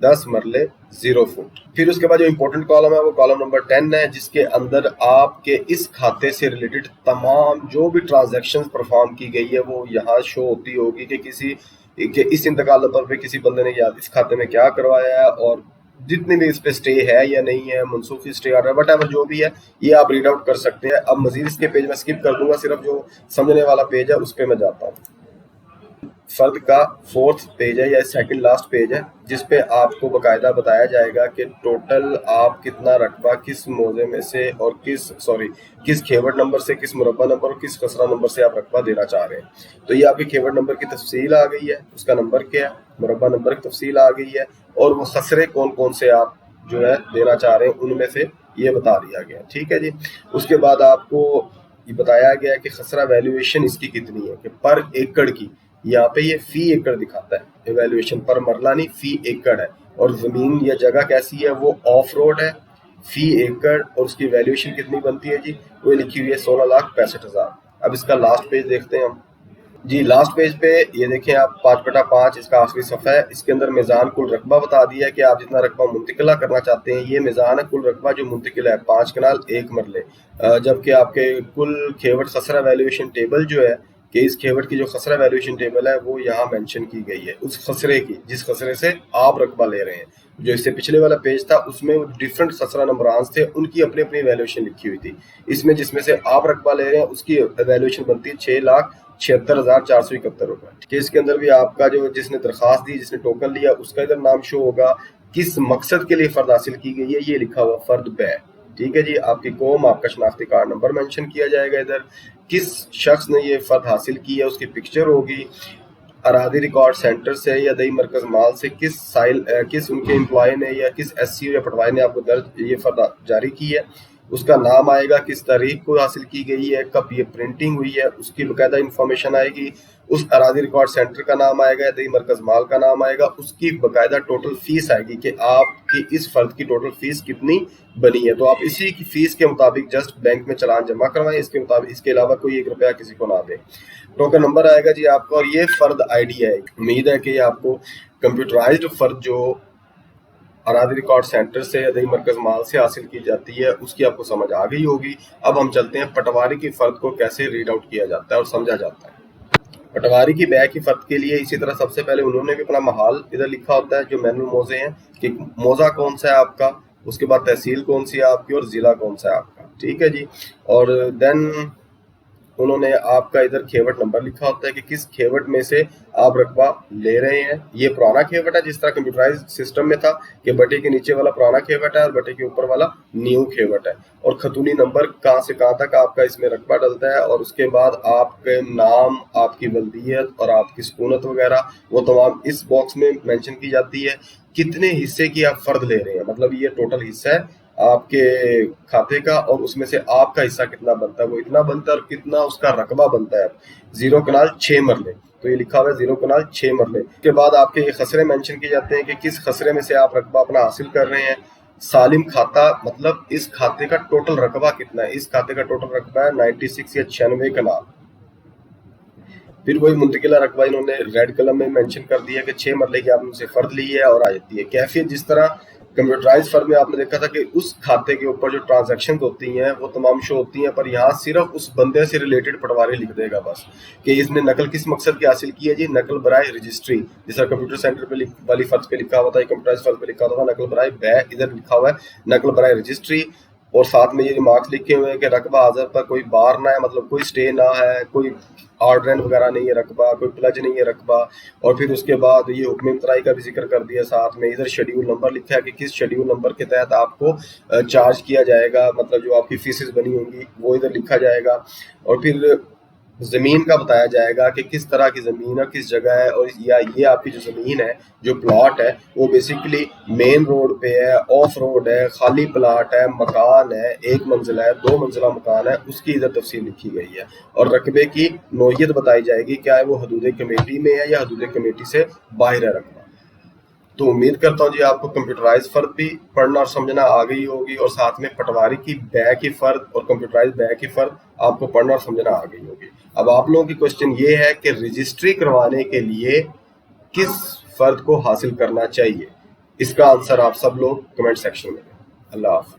10 مرلے 0 fit. پھر اس کے بعد جو امپورٹنٹ کالم ہے وہ کالم نمبر 10 ہے، جس کے اندر آپ کے اس کھاتے سے ریلیٹڈ تمام جو بھی ٹرانزیکشن پرفارم کی گئی ہے وہ یہاں شو ہوتی ہوگی کہ اس انتقال نمبر پہ کسی بندے نے یاد اس کھاتے میں کیا کروایا ہے، اور جتنی بھی اس پہ سٹے ہے یا نہیں ہے، منسوخی سٹے آرڈر وٹ ایور جو بھی ہے، یہ آپ ریڈ آؤٹ کر سکتے ہیں۔ اب مزید اس کے پیج میں اسکپ کر دوں گا، صرف جو سمجھنے والا پیج ہے اس پہ میں جاتا ہوں۔ فرد کا 4تھ پیج ہے یا سیکنڈ لاسٹ پیج ہے، جس پہ آپ کو باقاعدہ بتایا جائے گا کہ ٹوٹل آپ کتنا رقبہ کس موضع میں سے اور کس کھیوٹ نمبر سے، کس مربع نمبر اور کس خسرہ نمبر سے آپ رقبہ دینا چاہ رہے ہیں۔ تو یہ آپ کے کھیوٹ نمبر کی تفصیل آ گئی ہے، اس کا نمبر کیا ہے، مربع نمبر کی تفصیل آ گئی ہے، اور وہ خسرے کون کون سے آپ جو ہے دینا چاہ رہے ہیں ان میں سے یہ بتا دیا گیا، ٹھیک ہے جی۔ اس کے بعد آپ کو یہ بتایا گیا ہے کہ خسرہ ویلیویشن اس کی کتنی ہے، کہ پر ایکڑ کی، یہاں پہ یہ فی ایکڑ دکھاتا ہے، ایویلویشن پر مرلہ نہیں، فی ایکڑ ہے، اور زمین یا جگہ کیسی ہے، وہ آف روڈ ہے، فی ایکڑ، اور اس کی ویلیویشن کتنی بنتی ہے جی، وہ لکھی ہوئی ہے 16,65,000۔ اب اس کا لاسٹ پیج دیکھتے ہیں ہم جی۔ لاسٹ پیج پہ یہ دیکھیں آپ 5/5 اس کا آخری صفحہ ہے، اس کے اندر میزان کل رقبہ بتا دیا ہے کہ آپ جتنا رقبہ منتقلہ کرنا چاہتے ہیں، یہ میزان ہے کل رقبہ جو منتقل ہے، 5 کنال 1 مرلے، جبکہ آپ کے کل کھیوٹ خسرہ ویلیویشن ٹیبل جو ہے، کہ اس کھیوٹ کی جو خسرہ ویلیویشن ٹیبل ہے وہ یہاں مینشن کی گئی ہے، اس خسرے کی جس خسرے سے آپ رقبہ لے رہے ہیں۔ جو اس سے پچھلے والا پیج تھا اس میں ڈیفرنٹ خسرہ نمبرانس تھے، ان کی اپنی اپنی ویلیویشن لکھی ہوئی تھی، اس میں جس میں سے آپ رقبہ لے رہے ہیں اس کی ویلیویشن بنتی ہے 6,76,471 روپے، کہ اس کے اندر بھی آپ کا جو جس نے درخواست دی، جس نے ٹوکن لیا، اس کا ادھر نام شو ہوگا، کس مقصد کے لیے فرد حاصل کی گئی ہے یہ لکھا ہوا فرد بے، ٹھیک ہے جی۔ آپ کی قوم، آپ کا شناختی کارڈ نمبر مینشن کیا جائے گا، ادھر کس شخص نے یہ فرد حاصل کی ہے اس کی پکچر ہوگی، اراضی ریکارڈ سینٹر سے یا دہی مرکز مال سے کس ان کے امپلائی نے یا کس ایس سی او یا پٹوائی نے آپ کو درج یہ فرد جاری کی ہے، اس کا نام آئے گا، کس تاریخ کو حاصل کی گئی ہے، کب یہ پرنٹنگ ہوئی ہے، اس کی باقاعدہ انفارمیشن آئے گی، اس اراضی ریکارڈ سینٹر کا نام آئے گا، دہی مرکز مال کا نام آئے گا، اس کی باقاعدہ ٹوٹل فیس آئے گی کہ آپ کی اس فرد کی ٹوٹل فیس کتنی بنی ہے۔ تو آپ اسی کی فیس کے مطابق جسٹ بینک میں چلان جمع کروائیں، اس کے مطابق اس کے علاوہ کوئی 1 روپیہ کسی کو نہ دیں۔ ٹوکن نمبر آئے گا جی آپ کا، اور یہ فرد آئی ڈی ہے۔ امید ہے کہ یہ آپ کو کمپیوٹرائزڈ فرد جو اراضی ریکارڈ سینٹر سے یا دہی مرکز مال سے حاصل کی جاتی ہے اس کی آپ کو سمجھ آ گئی ہوگی۔ اب ہم چلتے ہیں پٹواری کی فرد کو کیسے ریڈ آؤٹ کیا جاتا ہے اور سمجھا جاتا ہے۔ پٹواری کی بے کی فرد کے لیے اسی طرح سب سے پہلے انہوں نے بھی اپنا محال ادھر لکھا ہوتا ہے جو مینول موضع ہیں، کہ موضع کون سا ہے آپ کا، اس کے بعد تحصیل کون سی ہے آپ کی، اور ضلع کون سا ہے آپ کا، ٹھیک ہے جی۔ اور دین انہوں نے آپ کا ادھر کھیوٹ نمبر لکھا ہوتا ہے کہ کس کھیوٹ میں سے آپ رقبہ لے رہے ہیں۔ یہ پرانا کھیوٹ ہے، جس طرح کمپیوٹرائز سسٹم میں تھا کہ بٹے کے نیچے والا پرانا کھیوٹ ہے اور بٹے کے اوپر والا نیو کھیوٹ ہے، اور خطونی نمبر کہاں سے کہاں تک آپ کا اس میں رقبہ ڈلتا ہے، اور اس کے بعد آپ کے نام، آپ کی ولدیت اور آپ کی سکونت وغیرہ وہ تمام اس باکس میں مینشن کی جاتی ہے۔ کتنے حصے کی آپ فرد لے رہے ہیں، مطلب یہ ٹوٹل حصہ ہے آپ کے کھاتے کا، اور اس میں سے آپ کا حصہ کتنا بنتا ہے، وہ اتنا بنتا ہے، اور کتنا اس کا رقبہ بنتا ہے، 0 کنال 6 مرلے، تو یہ لکھا ہوا ہے 0 کنال 6 مرلے۔ اس کے بعد آپ کے یہ خسرے مینشن کیے جاتے ہیں کہ کس خسرے میں سے آپ رقبہ اپنا حاصل کر رہے ہیں۔ سالم کھاتا مطلب اس کھاتے کا ٹوٹل رقبہ کتنا ہے، اس کھاتے کا ٹوٹل رقبہ ہے 96 یا 96 کنال۔ پھر وہی منتقلہ رقبہ انہوں نے ریڈ قلم میں مینشن کر دیا کہ 6 مرلے کی آپ نے سے فرد لی ہے اور آ جاتی ہے کیفیت۔ جس طرح کمپیوٹرائز فرد میں آپ نے دیکھا تھا کہ اس کھاتے کے اوپر جو ٹرانزیکشن ہوتی ہیں وہ تمام شو ہوتی ہیں، پر یہاں صرف اس بندے سے ریلیٹڈ پٹواری لکھ دے گا بس، کہ اس نے نقل کس مقصد کی حاصل کی ہے جی، نقل برائے رجسٹری، جس طرح کمپیوٹر سینٹر پہ والی فرد پہ لکھا ہوا تھا، کمپیوٹرائز فرد پہ لکھا ہوا تھا نقل برائے بے، ادھر لکھا ہوا ہے نقل برائے رجسٹری، اور ساتھ میں یہ ریمارکس لکھے ہوئے ہیں کہ رقبہ حاضر پر کوئی بار نہ ہے، مطلب کوئی سٹے نہ ہے، کوئی آرڈرنٹ وغیرہ نہیں ہے رقبہ، کوئی پلج نہیں ہے رقبہ۔ اور پھر اس کے بعد یہ حکم امترائی کا بھی ذکر کر دیا ساتھ میں، ادھر شیڈیول نمبر لکھا ہے کہ کس شیڈیول نمبر کے تحت آپ کو چارج کیا جائے گا، مطلب جو آپ کی فیسز بنی ہوں گی وہ ادھر لکھا جائے گا۔ اور پھر زمین کا بتایا جائے گا کہ کس طرح کی زمین ہے، کس جگہ ہے، اور یا یہ آپ کی جو زمین ہے، جو پلاٹ ہے، وہ بیسیکلی مین روڈ پہ ہے، آف روڈ ہے، خالی پلاٹ ہے، مکان ہے، 1 منزلہ ہے، 2 منزلہ مکان ہے، اس کی ادھر تفصیل لکھی گئی ہے۔ اور رقبے کی نوعیت بتائی جائے گی، کیا ہے وہ حدود کمیٹی میں ہے یا حدود کمیٹی سے باہر ہے رقبہ۔ تو امید کرتا ہوں جی آپ کو کمپیوٹرائز فرد بھی پڑھنا اور سمجھنا آ گئی ہوگی، اور ساتھ میں پٹواری کی بے کی فرد اور کمپیوٹرائز بے کی فرد آپ کو پڑھنا اور سمجھنا آ گئی ہوگی۔ اب آپ لوگوں کی کوشچن یہ ہے کہ رجسٹری کروانے کے لیے کس فرد کو حاصل کرنا چاہیے۔ اس کا آنسر آپ سب لوگ کمنٹ سیکشن میں دیں۔ اللہ حافظ۔